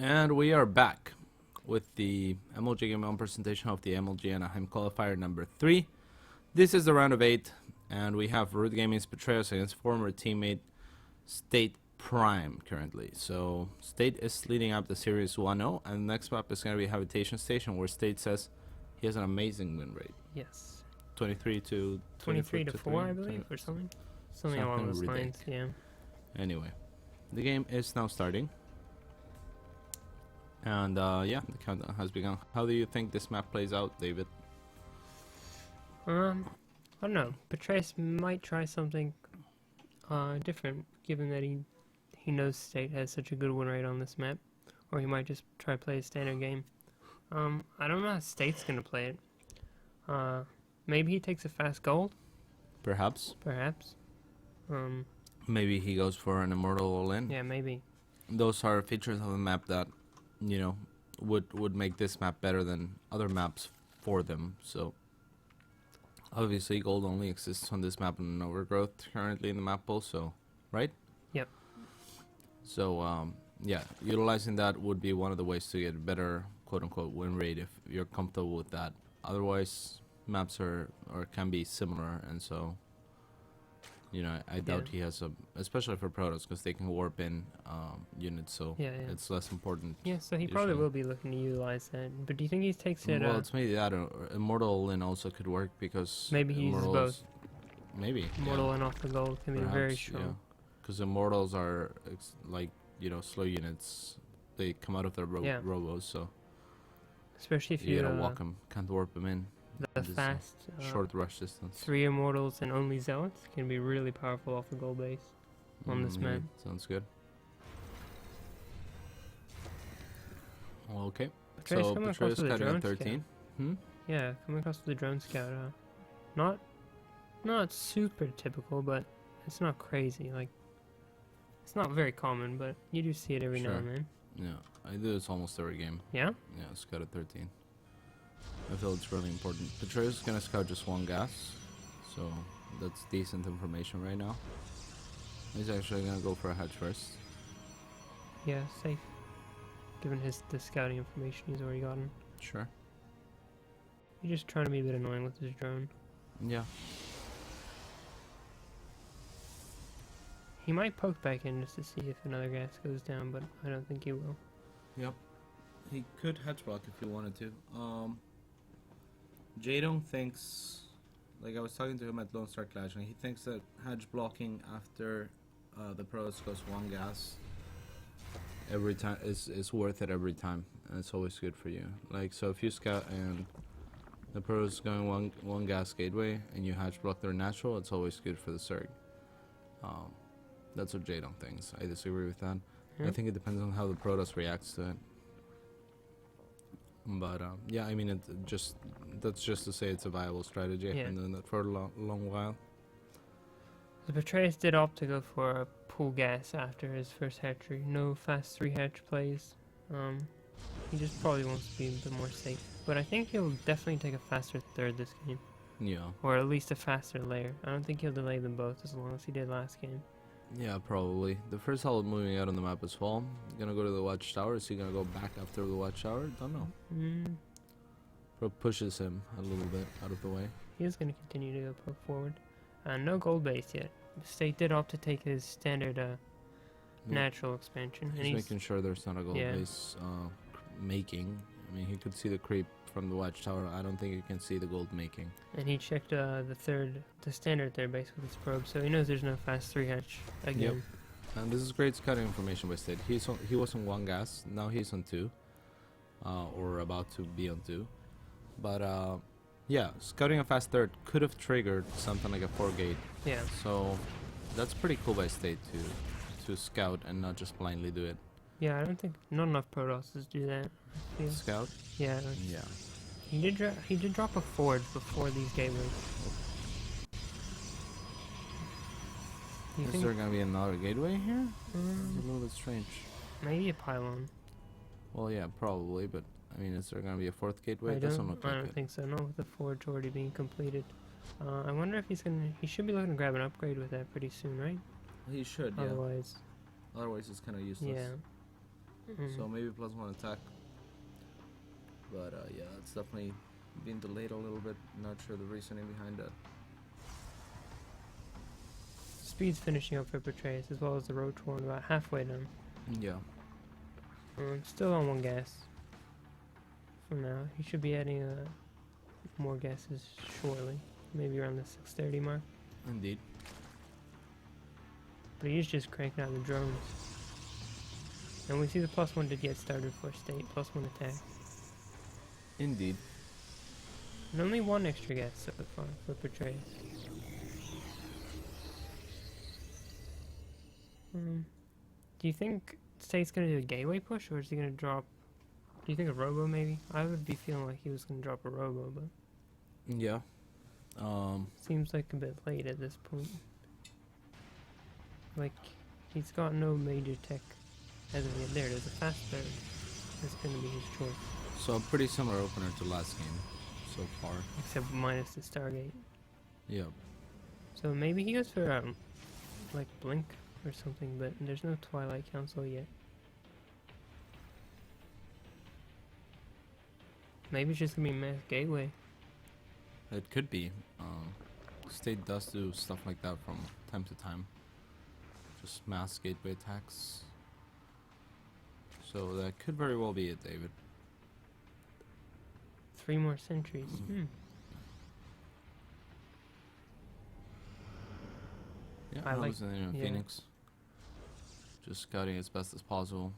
And we are back with the MLG Game 1 presentation of the MLG Anaheim Qualifier number 3. This is the round of 8, and we have Root Gaming's Petraeus against former teammate State Prime currently. So State is leading up the series 1-0, and the next map is going to be Habitation Station, where State says he has an amazing win rate. Yes. 23 to 4, I believe, or something. Something along those lines, yeah. Anyway, the game is now starting. And yeah, the countdown has begun. How do you think this map plays out, David? I don't know. Petraeus might try something different, given that he knows State has such a good win rate on this map. Or he might just try to play a standard game. I don't know how State's gonna play it. Maybe he takes a fast gold. Perhaps. Perhaps. Maybe he goes for an Immortal all-in. Yeah, maybe. Those are features of the map that, you know, would make this map better than other maps for them. So obviously gold only exists on this map and Overgrowth currently in the map pool, so right? Yep. So yeah, utilizing that would be one of the ways to get a better quote unquote win rate if you're comfortable with that. Otherwise maps are or can be similar, and so you know, I doubt he has a, especially for Protoss, because they can warp in units, so it's less important. Yeah, so he probably will be looking to utilize that. But do you think he takes it? Well, it's maybe that, or Immortal in also could work, because maybe he uses both. Maybe. Immortal and off the gold can be very strong. Because Immortals are like, you know, slow units. They come out of their robos, so especially if you gotta walk them, can't warp them in. The fast short rush distance. 3 Immortals and only Zealots can be really powerful off the gold base on this map. Sounds good. Well, okay. Petraeus So coming across with the drone 13. Yeah, coming across with the drone scout. Not super typical, but it's not crazy. Like, it's not very common, but you do see it every now and then. Yeah, I do this almost every game. Yeah? Yeah, scout at 13. I feel it's really important. Petraeus is gonna scout just one gas, so that's decent information right now. He's actually gonna go for a hatch first. Yeah, safe. Given the scouting information he's already gotten. Sure. He's just trying to be a bit annoying with his drone. Yeah. He might poke back in just to see if another gas goes down, but I don't think he will. Yep. He could hatch block if he wanted to. Jadong thinks, like I was talking to him at Lone Star Clash, and he thinks that hatch blocking after the Protoss goes one gas every time is worth it every time, and it's always good for you. Like, so if you scout and the Protoss is going one gas gateway and you hatch block their natural, it's always good for the SERG. That's what Jadong thinks. I disagree with that. I think it depends on how the Protoss reacts to it. But yeah, I mean, that's just to say it's a viable strategy. I've been doing that for a long while. The Petraeus did opt to go for a pool gas after his first hatchery. No fast 3 hatch plays. He just probably wants to be a bit more safe. But I think he'll definitely take a faster third this game. Yeah. Or at least a faster layer. I don't think he'll delay them both as long as he did last game. Yeah, probably. The first solid moving out on the map as well. Gonna go to the watchtower. Is he gonna go back after the watchtower? Don't know. Pushes him a little bit out of the way. He is gonna continue to go poke forward. No gold base yet. State did opt to take his standard natural expansion. He's making sure there's not a gold base making. I mean, he could see the creep from the watchtower. I don't think he can see the gold making. And he checked the standard third base with his probe, so he knows there's no fast 3 hatch again. Yep. And this is great scouting information by State. He was on 1 gas, now he's on 2, or about to be on 2. But yeah, scouting a fast third could have triggered something like a 4 gate. Yeah. So that's pretty cool by State to scout and not just blindly do it. Yeah, I don't think not enough Protosses do that. Scout? Yeah. Yeah. He did drop a forge before these gateways. Is there gonna be another gateway here? It's a little bit strange. Maybe a pylon. Well, yeah, probably, but I mean, is there gonna be a 4th gateway? I don't think so. Not with the forge already being completed. I wonder if he should be looking to grab an upgrade with that pretty soon, right? He should. Otherwise it's kind of useless. Yeah. So maybe +1 attack. But yeah, it's definitely been delayed a little bit. Not sure the reasoning behind that. Speed's finishing up for Petraeus as well as the Roach one, about halfway done. Yeah. Still on 1 gas for now. He should be adding more gases shortly, maybe around the 6:30 mark. Indeed. But he's just cranking out the drones. And we see the +1 did get started for State, +1 attack. Indeed. And only 1 extra gas so far for Petraeus. Do you think State's gonna do a gateway push, or is he gonna drop? Do you think a robo maybe? I would be feeling like he was gonna drop a robo, but Yeah. seems like a bit late at this point. Like he's got no major tech as of yet. There it is, a fast third. That's gonna be his choice. So a pretty similar opener to last game so far. Except minus the Stargate. Yeah. So maybe he goes for like Blink or something, but there's no Twilight Council yet. Maybe it's just gonna be mass gateway. It could be. State does do stuff like that from time to time. Just mass gateway attacks. So that could very well be it, David. 3 more sentries. Yeah, I like- hallucinating yeah. Phoenix. Just scouting as best as possible.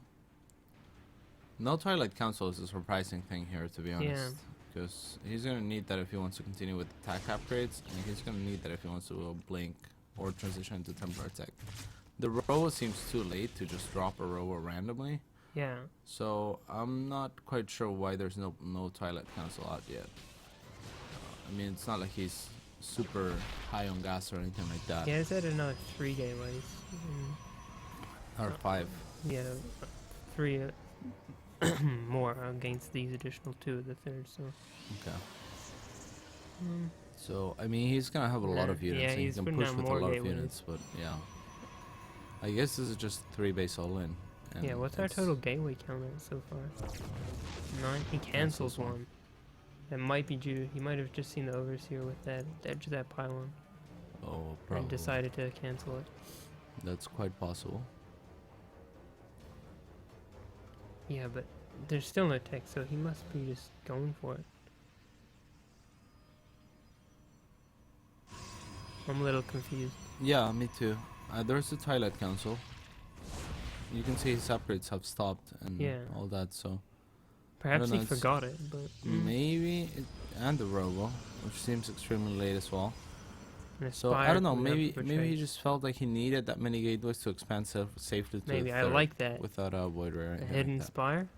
No Twilight Council is a surprising thing here, to be honest. Because he's going to need that if he wants to continue with attack upgrades, and he's going to need that if he wants to blink or transition into temporary attack. The robo seems too late to just drop a robo randomly, Yeah. so I'm not quite sure why there's no Twilight Council out yet. I mean, it's not like he's super high on gas or anything like that. Yeah, it's at another 3 gateways. Or 5. Yeah, 3 more against these additional 2 of the third, so. Okay. So, I mean, he's going to have a lot of units, yeah, and he he's can putting push out with a more lot of gateways. units, but yeah. I guess this is just 3 base all-in. Yeah, what's our total gateway count at so far? 9. He cancels one. 1. That might be due. He might have just seen the overseer with that edge of that pylon Oh, probably. and decided to cancel it. That's quite possible. Yeah, but there's still no tech, so he must be just going for it. I'm a little confused. Yeah, me too. There's the Twilight Council. You can see his upgrades have stopped and Yeah. all that, so Perhaps know, he it's- forgot it, but maybe and the robo, which seems extremely late as well. an So I Aspire don't know. would have Maybe he betrayed. just felt like he needed that many gateways to expand safely to Maybe the I third like that. without a void rare. or The anything hidden like that. spire.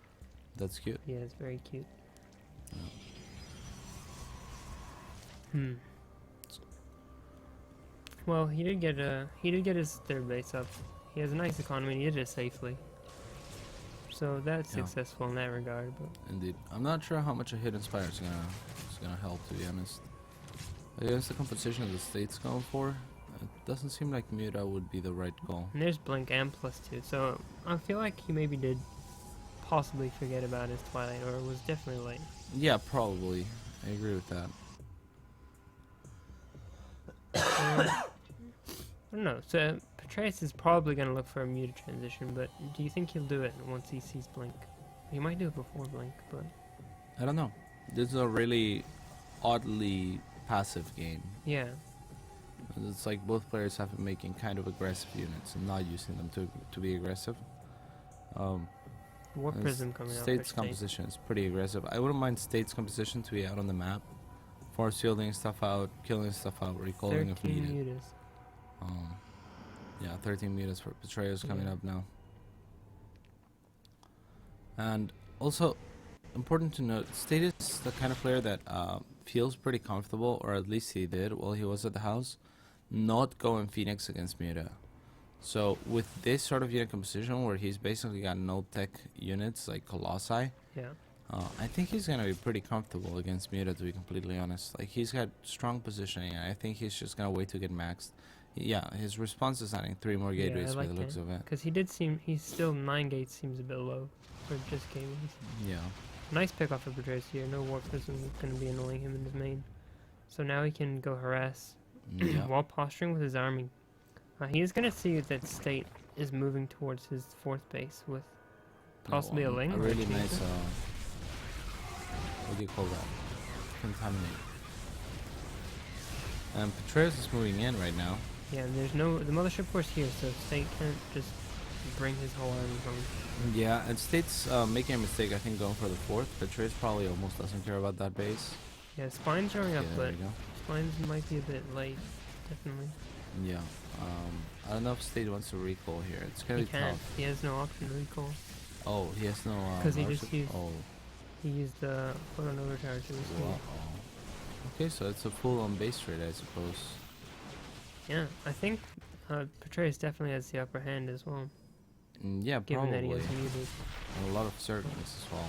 That's cute. Yeah, it's very cute. Yeah. Well, he did get his third base up. He has a nice economy, and he did it safely. So that's Yeah. successful in that regard. But Indeed. I'm not sure how much a hidden spire is gonna help, to be honest. Against the composition the state's going for, it doesn't seem like Muta would be the right call. and there's blink and +2, so I feel like he maybe did possibly forget about his Twilight, or it was definitely late. Yeah, probably. I agree with that. I don't know. So Petraeus is probably going to look for a muted transition, but do you think he'll do it once he sees blink? He might do it before blink, but I don't know. This is a really oddly passive game. yeah. It's like both players have been making kind of aggressive units and not using them to be aggressive. What and prism coming out? State's for State? composition is pretty aggressive. I wouldn't mind State's composition to be out on the map. Force fielding stuff out, killing stuff out, recalling if 13 needed. mutas. Yeah, 13 meters for Petraeus coming Yeah. up now. And also, important to note, State is the kind of player that feels pretty comfortable, or at least he did while he was at the house, not going Phoenix against Muta. So with this sort of unit composition where he's basically got no tech units like Colossi, Yeah. I think he's going to be pretty comfortable against Muta, to be completely honest. Like, he's got strong positioning, and I think he's just going to wait to get maxed. Yeah, his response is adding 3 more Yeah, gateways I by like the looks that. of it. Because he did seem, he's still 9 gates seems a bit low for just gaming. Yeah. Nice pick off of Petraeus here. No warp isn't going to be annoying him in his main. So now he can go harass Yeah. while posturing with his army. He is going to see that State is moving towards his 4th base with possibly a Ling. A or really chaser. nice, what do you call that? Contaminate. And Petraeus is moving in right now. Yeah, and there's no, the mothership force here, so State can't just bring his whole army home. Yeah, and State's making a mistake, I think, going for the 4th. Petraeus probably almost doesn't care about that base. Yeah, Spine's showing up, Yeah, there but we go. Spines might be a bit late, definitely. Yeah. I don't know if State wants to recall here. It's gonna He be can't. tough. He has no option to recall. Oh, he has no. 'Cause he Marshal- just used- Oh, He used the photon overcharge to his wow. Okay, so it's a full-on base trade, I suppose. Yeah, I think Petraeus definitely has the upper hand as well, Yeah, given that he probably. has muted. And a lot of circles as well.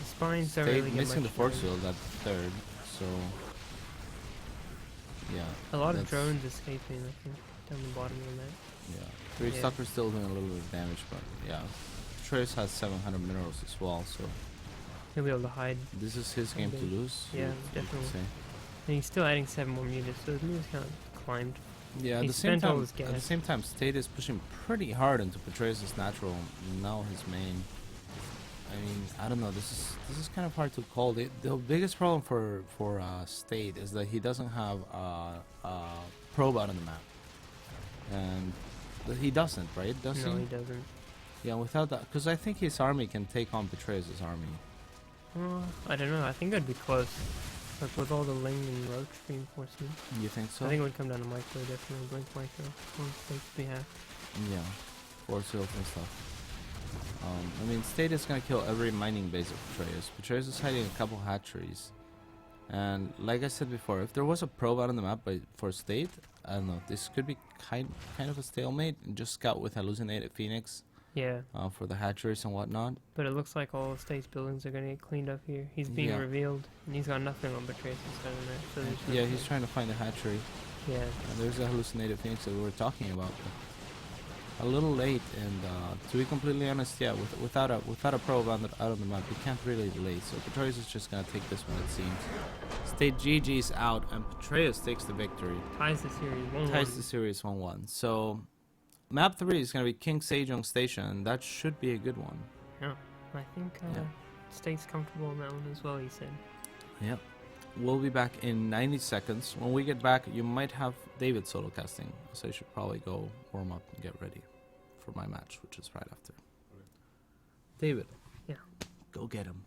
The Spines don't State really get missing the much force damage. field at 3rd, so yeah. A lot of that's- drones escaping, I think, down the bottom of the map. Yeah, 3 Yeah. Stalkers still doing a little bit of damage, but yeah. Petraeus has 700 minerals as well, so He'll be able to hide, this is his game to Okay. lose. Yeah, you could definitely. say. and he's still adding 7 more mutants, so his mutants kind of climbed. Yeah, at He the same spent all time, his at the gas. same time, State is pushing pretty hard into Petraeus' natural, now his main. I mean, I don't know. This is kind of hard to call. The biggest problem for State is that he doesn't have a probe out on the map, and he doesn't, right? Does No, he? he doesn't. Yeah, without that, because I think his army can take on Petraeus' army. I don't know, I think it'd be close. Like with all the Ling and Roach reinforcing. You think so? I think it would come down to micro, definitely. Blink micro on State's behalf. Yeah, force fields and stuff. I mean, State is gonna kill every mining base of Petraeus. Petraeus is hiding a couple hatcheries, and like I said before, if there was a probe out on the map for State, I don't know. This could be kind of a stalemate. And just scout with hallucinated Phoenix Yeah, for the hatcheries and whatnot. but it looks like all of State's buildings are gonna get cleaned up here. He's being Yeah. revealed, and he's got nothing on Petraeus' side of the map. So there's Yeah, no- he's trying to find a hatchery. Yeah, And there's a hallucinated Phoenix that we were talking about. A little late, and to be completely honest, yeah, without a probe out on the map, you can't really delay. So Petraeus is just gonna take this one, it seems. State GG's out, and Petraeus takes the victory. ties the series 1-1. Ties the series 1-1. So map 3 is gonna be King Sejong Station, and that should be a good one. Yeah, I think Yeah. State's comfortable on that one as well, he said. Yep. We'll be back in 90 seconds. When we get back, you might have David solo casting, so you should probably go warm up and get ready for my match, which is right after. David. Yeah. Go get him.